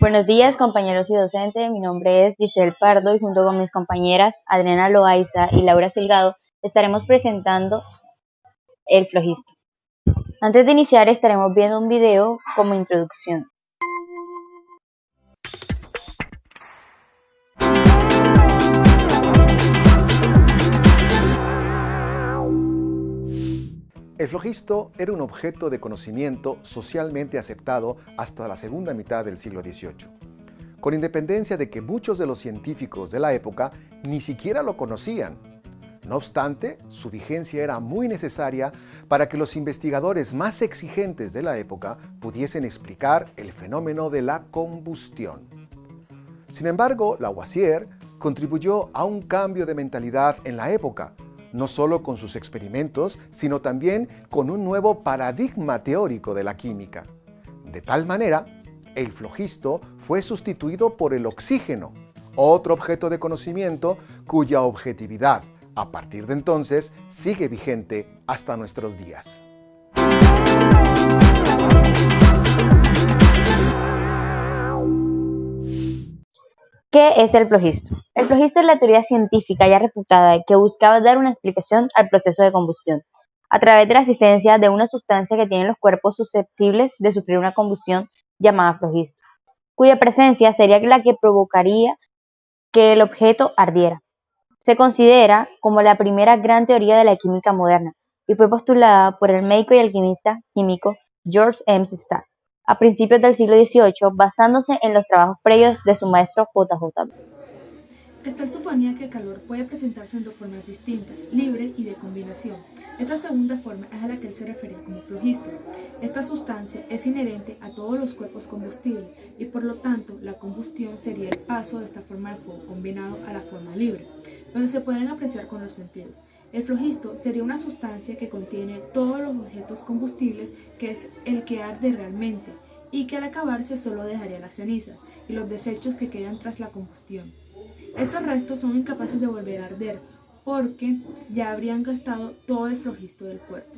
Buenos días, compañeros y docentes. Mi nombre es Giselle Pardo y junto con mis compañeras Adriana Loaiza y Laura Silgado estaremos presentando el flojisto. Antes de iniciar estaremos viendo un video como introducción. El flojisto era un objeto de conocimiento socialmente aceptado hasta la segunda mitad del siglo XVIII, con independencia de que muchos de los científicos de la época ni siquiera lo conocían. No obstante, su vigencia era muy necesaria para que los investigadores más exigentes de la época pudiesen explicar el fenómeno de la combustión. Sin embargo, Lavoisier contribuyó a un cambio de mentalidad en la época, no solo con sus experimentos, sino también con un nuevo paradigma teórico de la química. De tal manera, el flogisto fue sustituido por el oxígeno, otro objeto de conocimiento cuya objetividad, a partir de entonces, sigue vigente hasta nuestros días. ¿Qué es el flogisto? El flogisto es la teoría científica ya refutada que buscaba dar una explicación al proceso de combustión a través de la existencia de una sustancia que tienen los cuerpos susceptibles de sufrir una combustión llamada flogisto, cuya presencia sería la que provocaría que el objeto ardiera. Se considera como la primera gran teoría de la química moderna y fue postulada por el médico y alquimista químico George M. Stack a principios del siglo XVIII, basándose en los trabajos previos de su maestro J.J. Stack suponía que el calor puede presentarse en dos formas distintas, libre y de combinación. Esta segunda forma es a la que él se refería como flogisto. Esta sustancia es inherente a todos los cuerpos combustibles y por lo tanto la combustión sería el paso de esta forma de fuego combinado a la forma libre, donde se pueden apreciar con los sentidos. El flogisto sería una sustancia que contiene todos los objetos combustibles, que es el que arde realmente, y que al acabarse solo dejaría las cenizas y los desechos que quedan tras la combustión. Estos restos son incapaces de volver a arder porque ya habrían gastado todo el flogisto del cuerpo.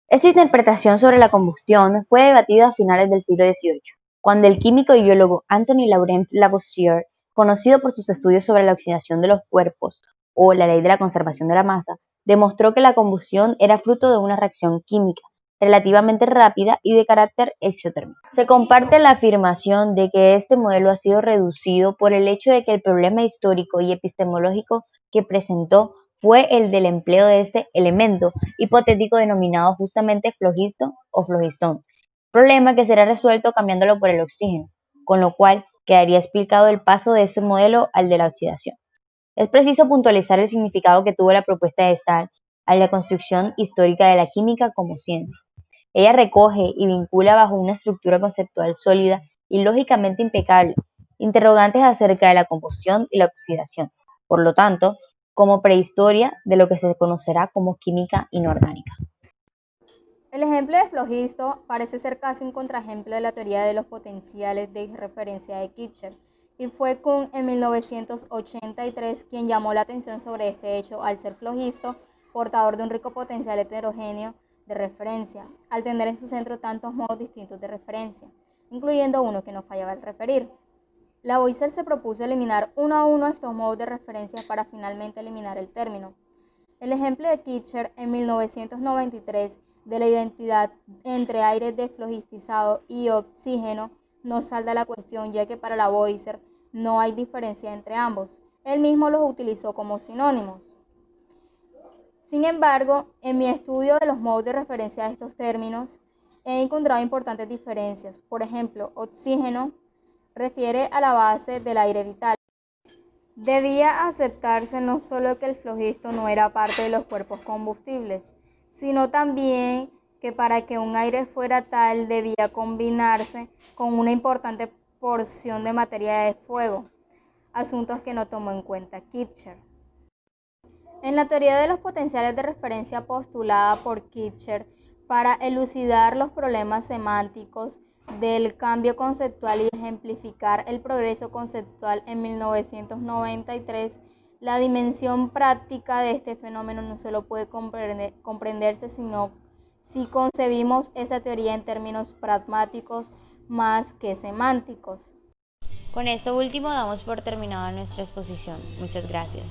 Esta interpretación sobre la combustión fue debatida a finales del siglo XVIII, cuando el químico y biólogo Anthony Laurent Lavoisier, conocido por sus estudios sobre la oxidación de los cuerpos o la ley de la conservación de la masa, demostró que la combustión era fruto de una reacción química relativamente rápida y de carácter exotérmico. Se comparte la afirmación de que este modelo ha sido reducido por el hecho de que el problema histórico y epistemológico que presentó fue el del empleo de este elemento hipotético denominado justamente flogisto o flogistón, problema que será resuelto cambiándolo por el oxígeno, con lo cual quedaría explicado el paso de este modelo al de la oxidación. Es preciso puntualizar el significado que tuvo la propuesta de Stahl a la construcción histórica de la química como ciencia. Ella recoge y vincula bajo una estructura conceptual sólida y lógicamente impecable interrogantes acerca de la combustión y la oxidación, por lo tanto, como prehistoria de lo que se conocerá como química inorgánica. El ejemplo de flogisto parece ser casi un contraejemplo de la teoría de los potenciales de referencia de Kirchner, y fue Kuhn en 1983 quien llamó la atención sobre este hecho al ser flogisto portador de un rico potencial heterogéneo de referencia, al tener en su centro tantos modos distintos de referencia, incluyendo uno que no fallaba al referir. Lavoisier se propuso eliminar uno a uno estos modos de referencia para finalmente eliminar el término. El ejemplo de Kirchner en 1993 de la identidad entre aire desflogistizado y oxígeno no salda la cuestión, ya que para Lavoisier no hay diferencia entre ambos. Él mismo los utilizó como sinónimos. Sin embargo, en mi estudio de los modos de referencia de estos términos, he encontrado importantes diferencias. Por ejemplo, oxígeno refiere a la base del aire vital. Debía aceptarse no solo que el flogisto no era parte de los cuerpos combustibles, sino también que para que un aire fuera tal debía combinarse con una importante porción de materia de fuego, asuntos que no tomó en cuenta Kirchner. En la teoría de los potenciales de referencia postulada por Kirchner para elucidar los problemas semánticos del cambio conceptual y ejemplificar el progreso conceptual en 1993, la dimensión práctica de este fenómeno no solo puede comprenderse sino si concebimos esa teoría en términos pragmáticos más que semánticos. Con esto último damos por terminada nuestra exposición. Muchas gracias.